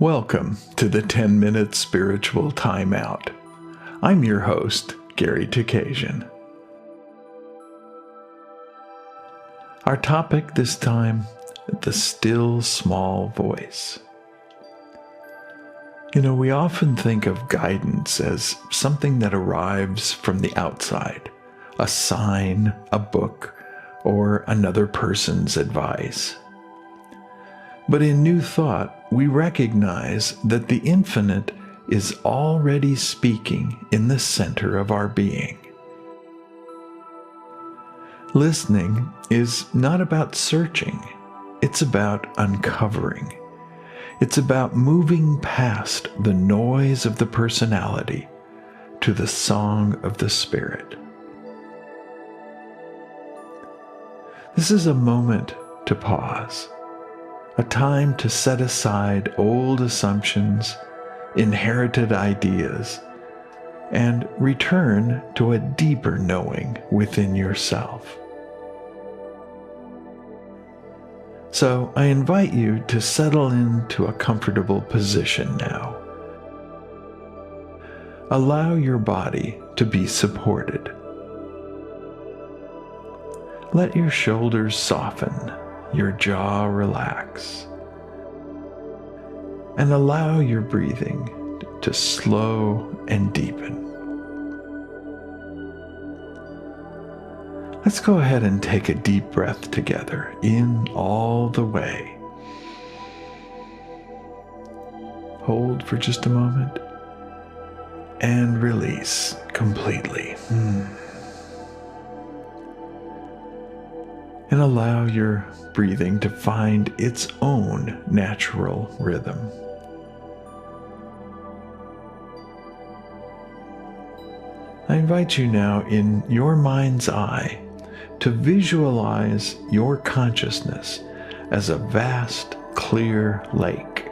Welcome to the 10-Minute Spiritual Timeout. I'm your host, Gary Takesian. Our topic this time, the still small voice. We often think of guidance as something that arrives from the outside, a sign, a book, or another person's advice. But in New Thought, we recognize that the infinite is already speaking in the center of our being. Listening is not about searching, it's about uncovering. It's about moving past the noise of the personality to the song of the spirit. This is a moment to pause. A time to set aside old assumptions, inherited ideas, and return to a deeper knowing within yourself. So I invite you to settle into a comfortable position now. Allow your body to be supported. Let your shoulders soften, your jaw relax, and allow your breathing to slow and deepen. Let's go ahead and take a deep breath together, in all the way. Hold for just a moment, and release completely. And allow your breathing to find its own natural rhythm. I invite you now in your mind's eye to visualize your consciousness as a vast, clear lake.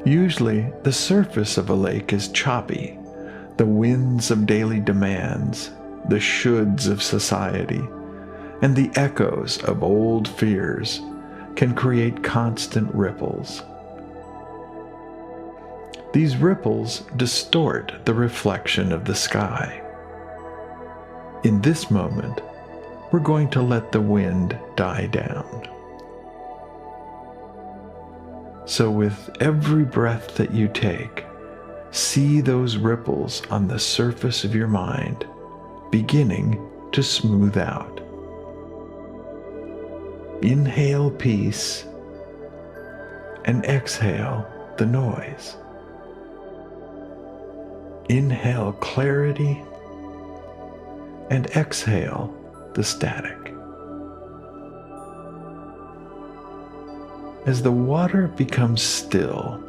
Usually, the surface of a lake is choppy. The winds of daily demands, the shoulds of society, and the echoes of old fears can create constant ripples. These ripples distort the reflection of the sky. In this moment, we're going to let the wind die down. So with every breath that you take, see those ripples on the surface of your mind beginning to smooth out. Inhale peace and exhale the noise. Inhale clarity and exhale the static. As the water becomes still,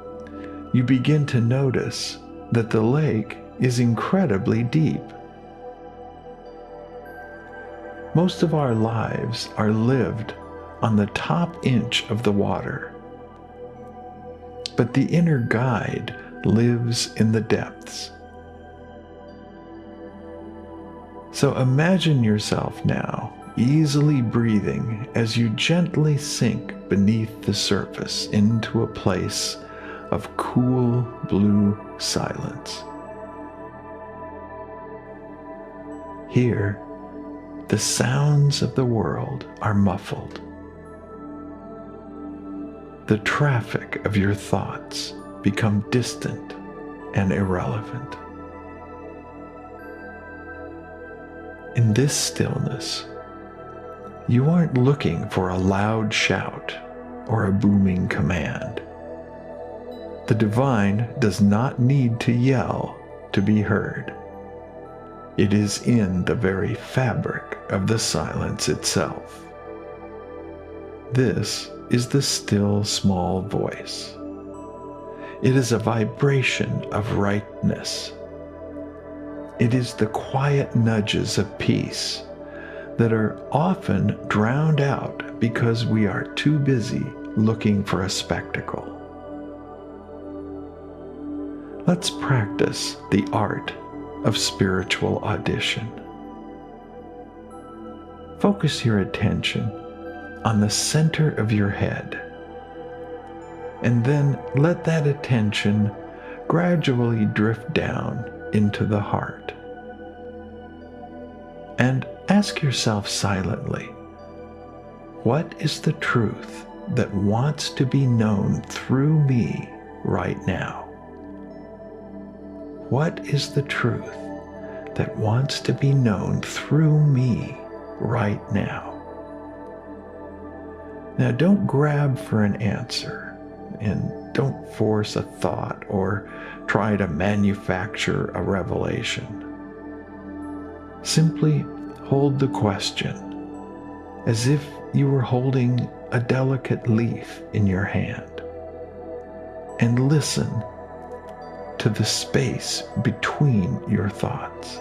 you begin to notice that the lake is incredibly deep. Most of our lives are lived on the top inch of the water, but the inner guide lives in the depths. So imagine yourself now easily breathing as you gently sink beneath the surface into a place of cool blue silence. Here, the sounds of the world are muffled. The traffic of your thoughts become distant and irrelevant. In this stillness, you aren't looking for a loud shout or a booming command. The divine does not need to yell to be heard. It is in the very fabric of the silence itself. This is the still small voice. It is a vibration of rightness. It is the quiet nudges of peace that are often drowned out because we are too busy looking for a spectacle. Let's practice the art of spiritual audition. Focus your attention on the center of your head and then let that attention gradually drift down into the heart. And ask yourself silently, what is the truth that wants to be known through me right now? What is the truth that wants to be known through me right now? Now, don't grab for an answer, and don't force a thought or try to manufacture a revelation. Simply hold the question as if you were holding a delicate leaf in your hand, and listen to the space between your thoughts.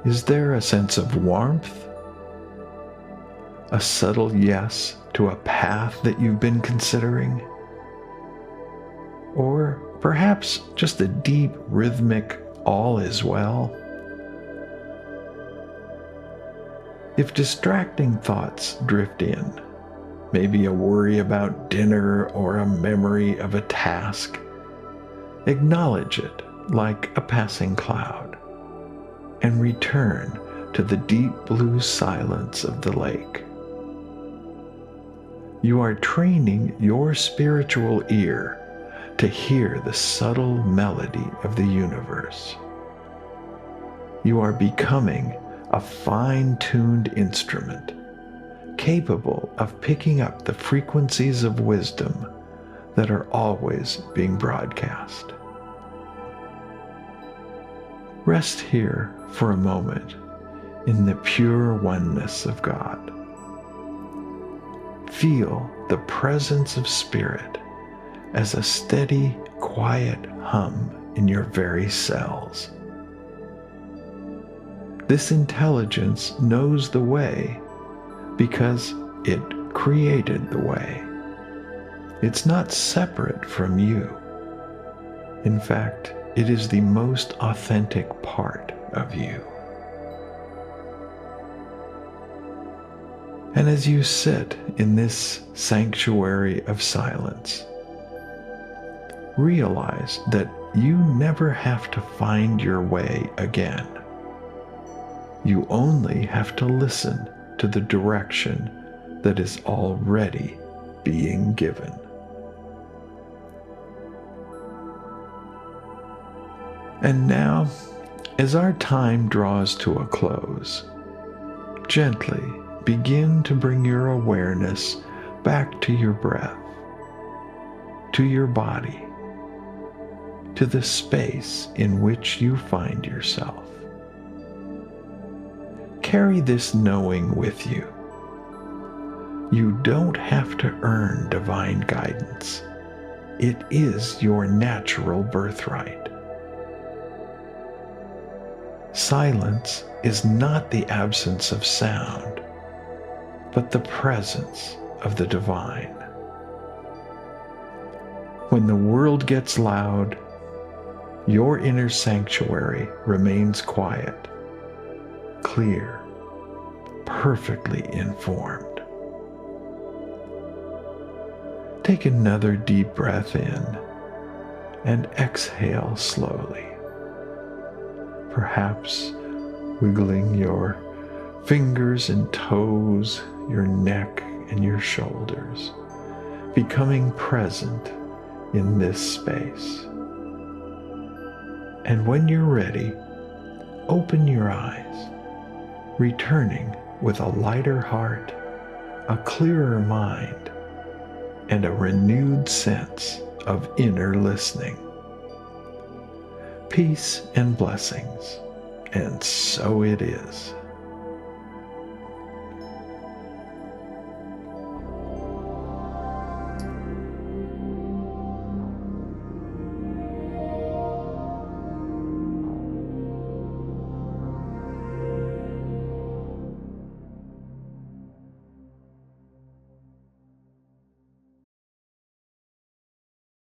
Is there a sense of warmth? A subtle yes to a path that you've been considering? Or perhaps just a deep rhythmic all is well? If distracting thoughts drift in, maybe a worry about dinner or a memory of a task, acknowledge it like a passing cloud and return to the deep blue silence of the lake. You are training your spiritual ear to hear the subtle melody of the universe. You are becoming a fine-tuned instrument, capable of picking up the frequencies of wisdom that are always being broadcast. Rest here for a moment in the pure oneness of God. Feel the presence of Spirit as a steady, quiet hum in your very cells. This intelligence knows the way because it created the way. It's not separate from you. In fact, it is the most authentic part of you. And as you sit in this sanctuary of silence, realize that you never have to find your way again. You only have to listen to the direction that is already being given. And now, as our time draws to a close, gently begin to bring your awareness back to your breath, to your body, to the space in which you find yourself. Carry this knowing with you. You don't have to earn divine guidance. It is your natural birthright. Silence is not the absence of sound, but the presence of the divine. When the world gets loud, your inner sanctuary remains quiet, clear, perfectly informed. Take another deep breath in and exhale slowly, perhaps wiggling your fingers and toes, your neck and your shoulders, becoming present in this space. And when you're ready, open your eyes, returning with a lighter heart, a clearer mind, and a renewed sense of inner listening. Peace and blessings, and so it is.